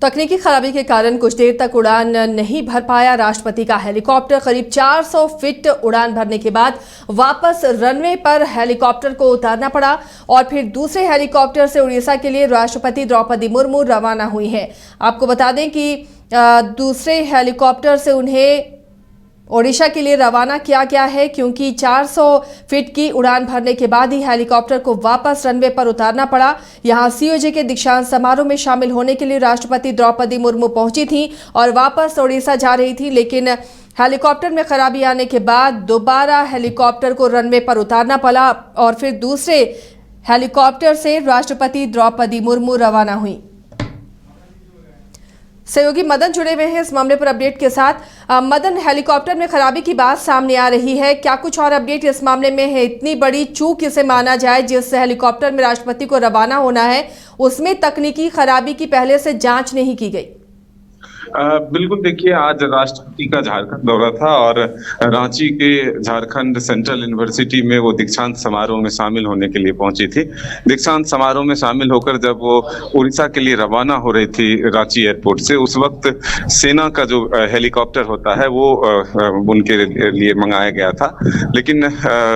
तकनीकी खराबी के कारण कुछ देर तक उड़ान नहीं भर पाया राष्ट्रपति का हेलीकॉप्टर। करीब 400 फीट उड़ान भरने के बाद वापस रनवे पर हेलीकॉप्टर को उतारना पड़ा और फिर दूसरे हेलीकॉप्टर से उड़ीसा के लिए राष्ट्रपति द्रौपदी मुर्मू रवाना हुई हैं। आपको बता दें कि दूसरे हेलीकॉप्टर से उन्हें ओडिशा के लिए रवाना किया गया है, क्योंकि 400 फीट की उड़ान भरने के बाद ही हेलीकॉप्टर को वापस रनवे पर उतारना पड़ा। यहां सीओजे के दीक्षांत समारोह में शामिल होने के लिए राष्ट्रपति द्रौपदी मुर्मू पहुंची थी और वापस ओडिशा जा रही थी, लेकिन हेलीकॉप्टर में खराबी आने के बाद दोबारा हेलीकॉप्टर को रनवे पर उतारना पड़ा और फिर दूसरे हेलीकॉप्टर से राष्ट्रपति द्रौपदी मुर्मू रवाना हुई। सहयोगी मदन जुड़े हुए हैं इस मामले पर अपडेट के साथ। मदन, हेलीकॉप्टर में खराबी की बात सामने आ रही है, क्या कुछ और अपडेट इस मामले में है? इतनी बड़ी चूक इसे माना जाए, जिस हेलीकॉप्टर में राष्ट्रपति को रवाना होना है उसमें तकनीकी खराबी की पहले से जांच नहीं की गई। बिल्कुल, देखिए आज राष्ट्रपति का झारखंड दौरा था और रांची के झारखंड सेंट्रल यूनिवर्सिटी में वो दीक्षांत समारोह में शामिल होने के लिए पहुंची थी। दीक्षांत समारोह में शामिल होकर जब वो उड़ीसा के लिए रवाना हो रही थी रांची एयरपोर्ट से, उस वक्त सेना का जो हेलीकॉप्टर होता है वो उनके लिए मंगाया गया था। लेकिन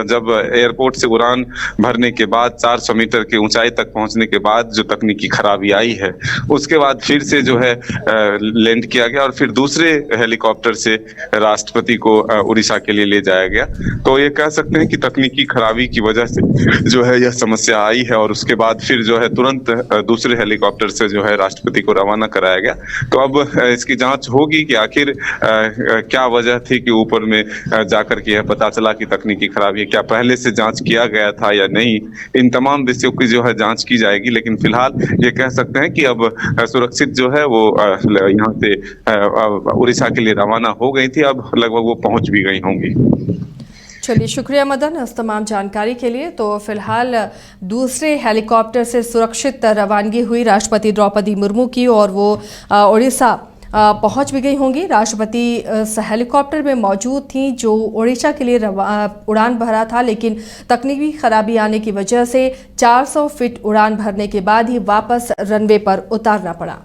जब एयरपोर्ट से उड़ान भरने के बाद 400 मीटर की ऊंचाई तक पहुंचने के बाद जो तकनीकी खराबी आई है, उसके बाद फिर से जो है लैंड किया गया और फिर दूसरे हेलीकॉप्टर से राष्ट्रपति को उड़ीसा के लिए ले जाया गया। तो ये कह सकते हैं कि तकनीकी खराबी की वजह से जो है यह समस्या आई है और उसके बाद फिर जो है तुरंत दूसरे हेलीकॉप्टर से जो है राष्ट्रपति को रवाना कराया गया। तो अब इसकी जांच होगी कि आखिर क्या वजह थी कि ऊपर में जाकर के यह पता चला कि तकनीकी खराबी, क्या पहले से जांच किया गया था या नहीं। इन तमाम विषयों की जो है जांच की जाएगी, लेकिन फिलहाल ये कह सकते हैं कि अब सुरक्षित जो है वो यहाँ से उड़ीसा के लिए रवाना हो गई थी, अब लगभग वो पहुंच भी गई होंगी। चलिए, शुक्रिया मदन इस तमाम जानकारी के लिए। तो फिलहाल दूसरे हेलीकॉप्टर से सुरक्षित रवानगी हुई राष्ट्रपति द्रौपदी मुर्मू की और वो उड़ीसा पहुंच भी गई होंगी। राष्ट्रपति हेलीकॉप्टर में मौजूद थी जो ओडिशा के लिए उड़ान भरा था, लेकिन तकनीकी खराबी आने की वजह से 400 फीट उड़ान भरने के बाद ही वापस रनवे पर उतारना पड़ा।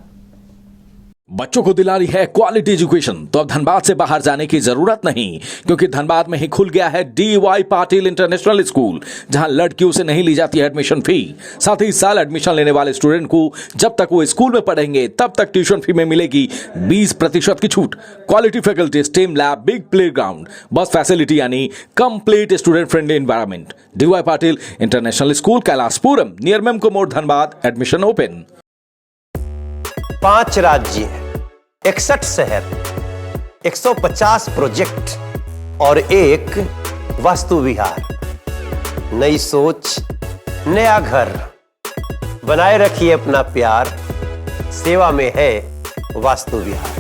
बच्चों को दिला रही है क्वालिटी एजुकेशन, तो अब धनबाद से बाहर जाने की जरूरत नहीं, क्योंकि धनबाद में ही खुल गया है DY पाटिल इंटरनेशनल स्कूल, जहां लड़कियों से नहीं ली जाती है एडमिशन फी। साथ ही इस साल एडमिशन लेने वाले स्टूडेंट को जब तक वो स्कूल में पढ़ेंगे तब तक ट्यूशन फी में मिलेगी 20% की छूट। Quality faculty, STEM lab, big playground, bus facility यानी complete student friendly environment. DY Patil international school, Kailashpuram, near Memco मोड़, धनबाद। Admission open. 5 राज्य, 61 शहर, 150 प्रोजेक्ट और एक वास्तु विहार। नई सोच, नया घर। बनाए रखिए अपना प्यार, सेवा में है वास्तु विहार।